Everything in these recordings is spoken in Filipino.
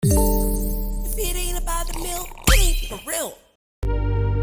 If it ain't about the milk, it ain't for real.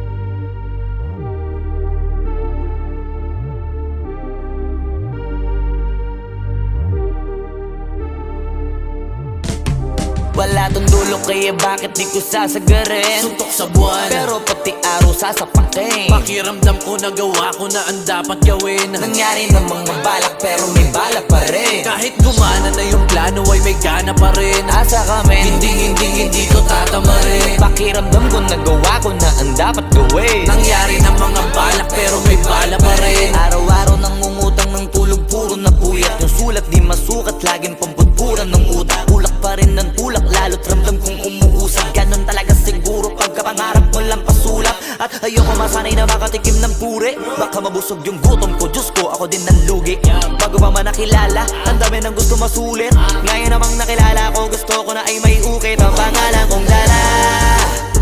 Wala tong dulo kaya bakit di ko sasagarin? Suntok sa buwan, pero pati araw sasapakin. pakiramdam ko nagawa ko na ang dapat gawin. Nangyari namang mabalak pero may balak pa rin. Kahit gumana na yung plano ay may gana pa rin. Asa kami, Hindi to tatama rin. pakiramdam ko nagawa ko na ang dapat gawin. Nangyari na mga balak pero may bala pa rin. Araw-araw nangungutang ng tulog, puro na puyat. Yung sulat di masukat, laging pampudpuran ng utak. Tulak pa rin ng tulak, lalo't ramdam kong umuusad. Ganon talaga siguro pagkapangarap mo lang pasulap. At ayoko masanay na makatikim ng puri. Baka mabusog yung gutom ko, Diyos ko, ako din nanlugi. Bago pa man nakilala, ang dami ng gusto masulit. Ngayon namang nakilala ko, gusto ko na ay may ukit. Ang pangalan kong Lala,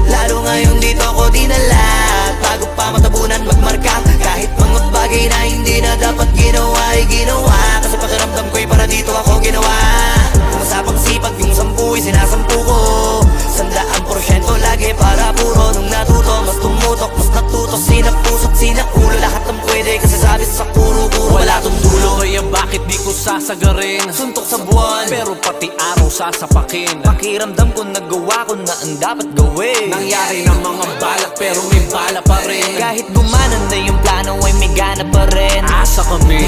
lalo ngayon dito ko dinala. Bago pa matabunan magmarka, kahit mga bagay na hindi na dapat ginawa ay ginawa. Kasi pakiramdam ko'y para dito ako ginawa. Kung masapang sipag yung 10 ay sinasampu ko. 100% lagi para puro. Nung natuto, mas tumutok, mas natuto. Sinapuso't sinaulo, lahat ng pwede. Kasi sabi sa kuro-kuro Wala tong dulo kaya bakit di ko sasagarin? suntok sa buwan, Pero pati araw sasapakin. pakiramdam ko nagawa ko na ang dapat gawin. Nangyari na mga balak pero may bala pa rin. Kahit gumanan na yung plano ay may gana pa rin. Asa kami,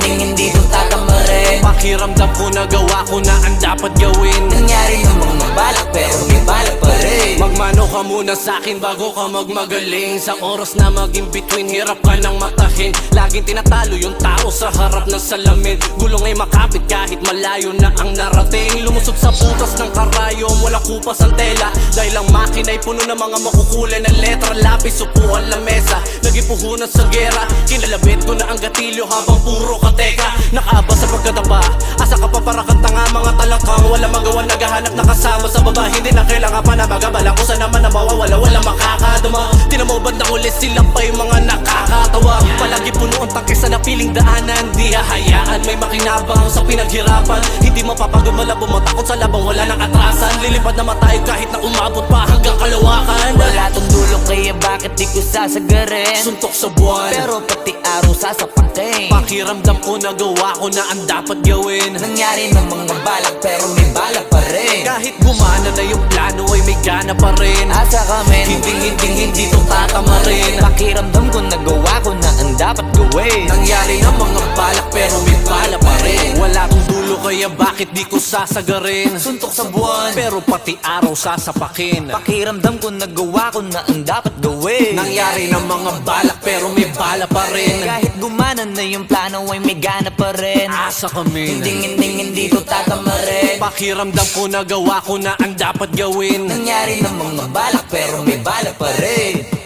Hindi to tatama rin. pakiramdam ko nagawa ko na ang dapat gawin. Nangyari namang mabalak pero may balak pa rin. Magmano ka muna sa'kin bago ka magmagaling. Sa oras na maging between, hirap ka nang matahin. Laging tinatalo yung tao sa harap ng salamin. Gulong ay makapit kahit malayo na ang narating. Lumusot sa butas ng karayom, wala kupas ang tela. Dahil ang makina ay puno ng mga makukulay na letra. Lapis, upuan, lamesa, nagipuhunan sa gera. Kinalabit ko na ang gatilyo habang puro kateka. Nakaaba sa pagkataba, asa ka pa para kang tanga. Mga talakang wala magawa, naghahanap na kasama sa baba. Hindi na kailangan pa na magabala kung saan naman na mawawala, wala makakadama. Tinamobad na ulit sila pa yung mga nakakatawa. Palagi puno ang tangke sa napiling daanan. Di hahayaan may makinabang sa pinaghirapan. Hindi mapapagumala, bumatakot sa labang wala nang atrasan. Lilipad na matayo kahit na umabot pa hanggang kalawakan. Wala tong dulo kaya bakit di ko sasagarin? Suntok sa buwan, Pero pati araw sasapakin. pakiramdam ko nagawa ko na ang dapat gawin. Nangyari namang mabalak pero may balak pa rin. Kahit gumana na yung plano ay may gana pa rin. Asa kami, Hindi to tatama rin. pakiramdam ko nagawa ko na ang dapat gawin. Nangyari na mga balak pero may bala pa rin. Wala tong dulo kaya bakit di ko sasagarin? Suntok sa buwan, Pero pati araw sasapakin. pakiramdam ko nagawa ko na ang dapat gawin. Nangyari na mga balak pero may bala pa rin. Kahit gumanan na yung plano ay may gana pa rin. Asa kami, Hindi to tatama rin. pakiramdam ko nagawa ko na ang dapat gawin. Nangyari namang mabalak pero may balak pa rin.